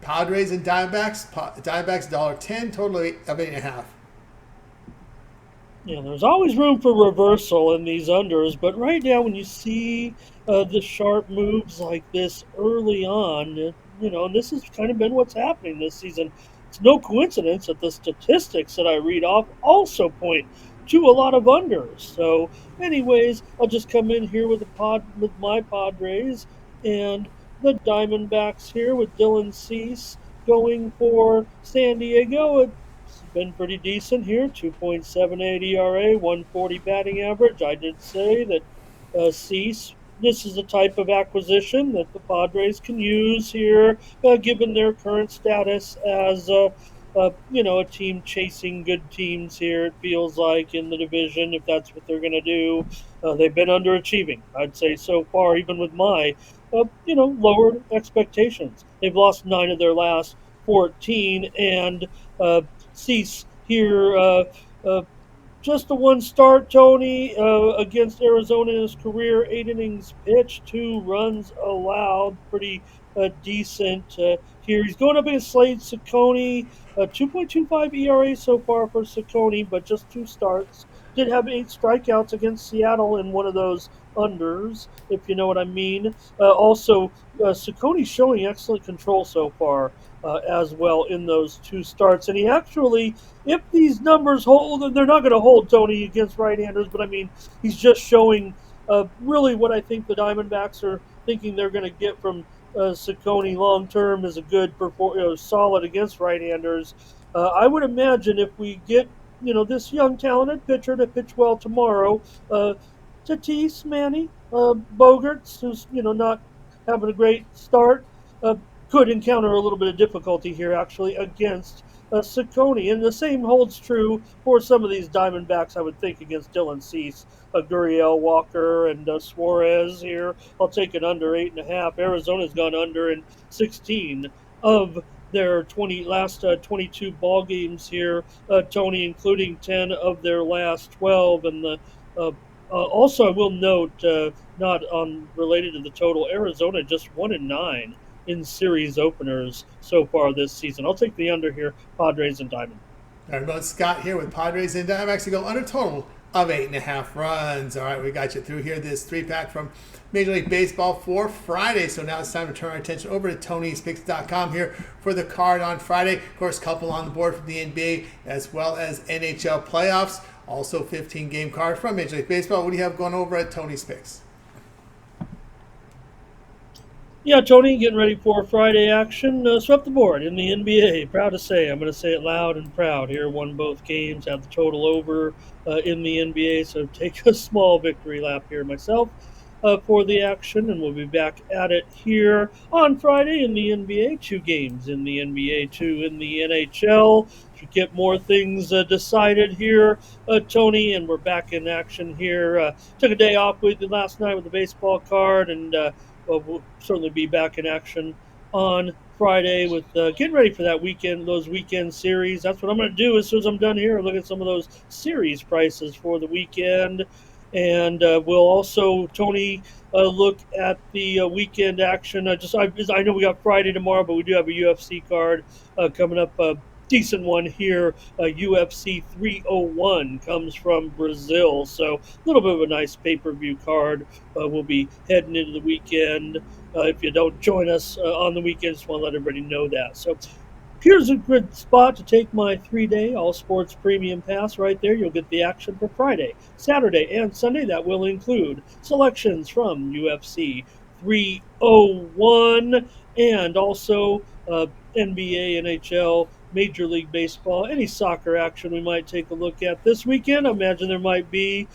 Padres and Diamondbacks. Diamondbacks $1.10, total of 8.5. Yeah, there's always room for reversal in these unders, but right now when you see the sharp moves like this early on, and this has kind of been what's happening this season. It's no coincidence that the statistics that I read off also point to a lot of unders. So, anyways, I'll just come in here with my Padres and the Diamondbacks here with Dylan Cease going for San Diego. It's been pretty decent here. 2.78 ERA, 140 batting average. I did say that Cease, this is the type of acquisition that the Padres can use here, given their current status as a team chasing good teams here. It feels like in the division, if that's what they're going to do, they've been underachieving. I'd say so far, even with my lowered expectations. They've lost 9 of their last 14, and Cease here. Just the one start, Tony, against Arizona in his career. 8 innings pitched, 2 runs allowed. Pretty decent here. He's going up against Slade Ciccone. 2.25 ERA so far for Ciccone, but just 2 starts. Did have 8 strikeouts against Seattle in one of those unders, if you know what I mean. Also, Ciccone showing excellent control so far as well in those 2 starts. And he actually, if these numbers hold, and they're not going to hold, Tony, against right-handers, but I mean, he's just showing really what I think the Diamondbacks are thinking they're going to get from Ciccone long term is a good, solid against right-handers. I would imagine if we get this young talented pitcher to pitch well tomorrow, Tatis, Manny, Bogarts, who's not having a great start, could encounter a little bit of difficulty here actually against Ciccone. And the same holds true for some of these Diamondbacks, I would think, against Dylan Cease, Gurriel, Walker, and Suarez here. I'll take it under 8.5. Arizona's gone under in 16 of their 22 ball games here, Tony, including 10 of their last 12. And also, I will note, not on related to the total, Arizona just 1-9 in series openers so far this season. I'll take the under here, Padres and Diamond. All right, about Scott here with Padres and Diamondbacks to go under total of 8.5 runs. All right, we got you through here. This 3-pack from Major League Baseball for Friday. So now it's time to turn our attention over to Tony'sPicks.com here for the card on Friday. Of course, couple on the board from the NBA as well as NHL playoffs. Also, 15-game card from Major League Baseball. What do you have going over at Tony's Picks? Yeah, Tony, getting ready for Friday action. Swept the board in the NBA. Proud to say, I'm going to say it loud and proud here. Won both games, had the total over in the NBA. So take a small victory lap here myself for the action, and we'll be back at it here on Friday in the NBA. 2 games in the NBA, 2 in the NHL. Should get more things decided here, Tony, and we're back in action here. Took a day off with you last night with the baseball card, and we'll certainly be back in action on Friday with getting ready for that weekend, those weekend series. That's what I'm going to do as soon as I'm done here. Look at some of those series prices for the weekend. And we'll also, Tony, look at the weekend action. I know we got Friday tomorrow, but we do have a UFC card coming up. Decent one here. UFC 301 comes from Brazil, so a little bit of a nice pay-per-view card. We'll be heading into the weekend. If you don't join us on the weekend, just want to let everybody know that. So here's a good spot to take my 3-day All Sports Premium Pass right there. You'll get the action for Friday, Saturday, and Sunday. That will include selections from UFC 301 and also NBA, NHL, Major League Baseball, any soccer action we might take a look at this weekend. I imagine there might be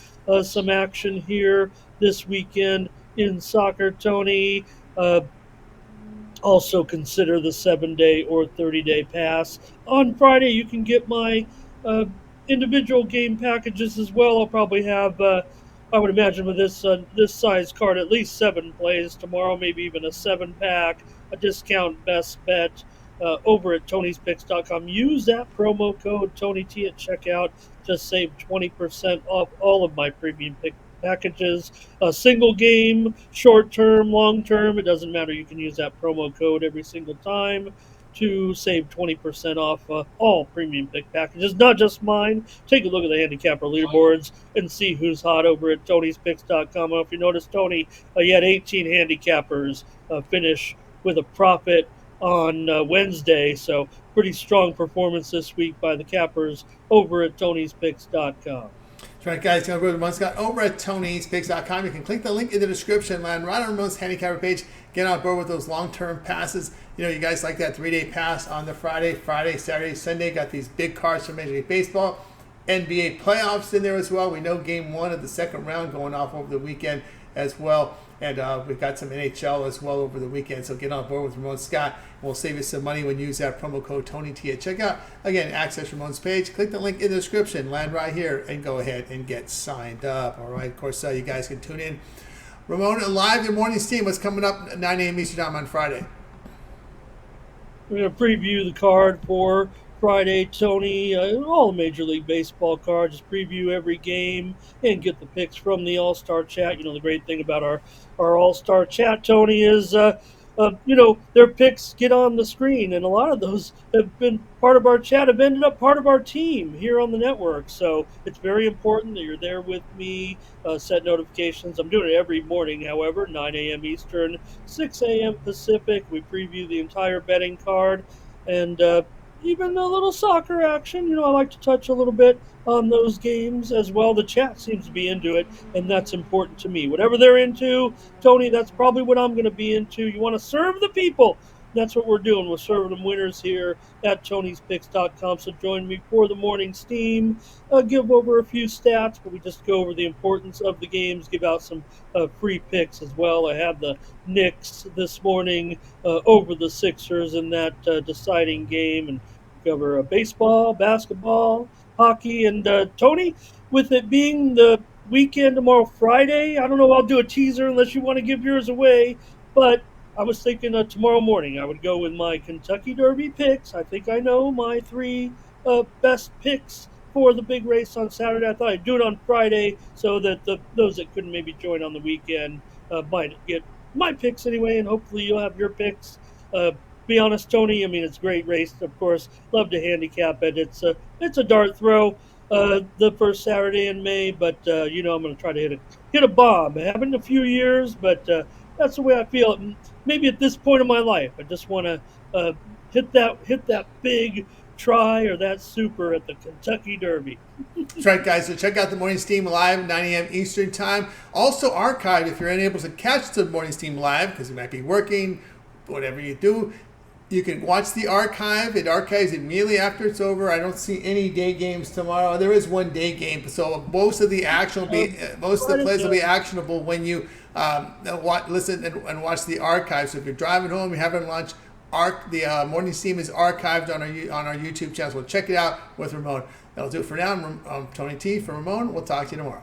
some action here this weekend in soccer, Tony. Also consider the 7-day or 30-day pass. On Friday, you can get my uh, individual game packages as well. I'll probably have, I would imagine, with this size card, at least 7 plays tomorrow, maybe even a 7-pack, a discount best bet over at Tony'sPicks.com. Use that promo code TonyT at checkout. Just save 20% off all of my premium pick packages, a single game, short term, long term, it doesn't matter. You can use that promo code every single time. to save 20% off all premium pick packages, not just mine. Take a look at the handicapper leaderboards and see who's hot over at Tony'sPicks.com. If you notice, Tony, you had 18 handicappers finish with a profit on Wednesday, so pretty strong performance this week by the cappers over at Tony'sPicks.com. That's right, guys. Go to Ramon Scott over at Tony'sPicks.com. You can click the link in the description, land right on Ramon's handicapper page. Get on board with those long-term passes. You know, you guys like that 3-day pass on the Friday, Saturday, Sunday. Got these big cards from Major League Baseball. NBA playoffs in there as well. We know game 1 of the second round going off over the weekend as well. And we've got some NHL as well over the weekend. So get on board with Ramon Scott. We'll save you some money when you use that promo code TonyT at checkout. Again, access Ramon's page. Click the link in the description. Land right here and go ahead and get signed up. All right. Of course, you guys can tune in. Ramon, live your morning steam. What's coming up at 9 a.m. Eastern Time on Friday? We're going to preview the card for Friday, Tony. All the Major League Baseball cards. Just preview every game and get the picks from the All-Star Chat. You know, the great thing about our All-Star Chat, Tony, is their picks get on the screen, and a lot of those have been part of our chat, have ended up part of our team here on the network. So it's very important that you're there with me. Set notifications. I'm doing it every morning, however, 9 a.m. Eastern, 6 a.m. Pacific. We preview the entire betting card, and even a little soccer action. You know, I like to touch a little bit on those games as well. The chat seems to be into it, and that's important to me. Whatever they're into, Tony, that's probably what I'm going to be into. You want to serve the people. That's what we're doing. We're serving them winners here at Tony'sPicks.com. So join me for the morning steam. Give over a few stats, but we just go over the importance of the games, give out some free picks as well. I had the Knicks this morning over the Sixers in that deciding game, and cover baseball, basketball, hockey, and Tony, with it being the weekend tomorrow, Friday, I don't know, I'll do a teaser unless you want to give yours away, but I was thinking tomorrow morning I would go with my Kentucky Derby picks. I think I know my 3 best picks for the big race on Saturday. I thought I'd do it on Friday so that those that couldn't maybe join on the weekend might get my picks anyway, and hopefully you'll have your picks. Be honest, Tony, I mean, it's a great race, of course. Love to handicap it. It's a dart throw the first Saturday in May, but I'm going to try to hit a bomb. I haven't in a few years, but that's the way I feel. Maybe at this point in my life, I just want to hit that big try or that super at the Kentucky Derby. That's right, guys. So check out the Morning Steam live, 9 a.m. Eastern Time. Also archived if you're unable to catch the Morning Steam live because you might be working, whatever you do. You can watch the archive. It archives immediately after it's over. I don't see any day games tomorrow. There is one day game, so most of the action will be, most of the plays will be actionable when you listen and watch the archive. So if you're driving home, you're having lunch, the Morning Steam is archived on our YouTube channel. So check it out with Ramon. That'll do it for now. I'm Tony T for Ramon. We'll talk to you tomorrow.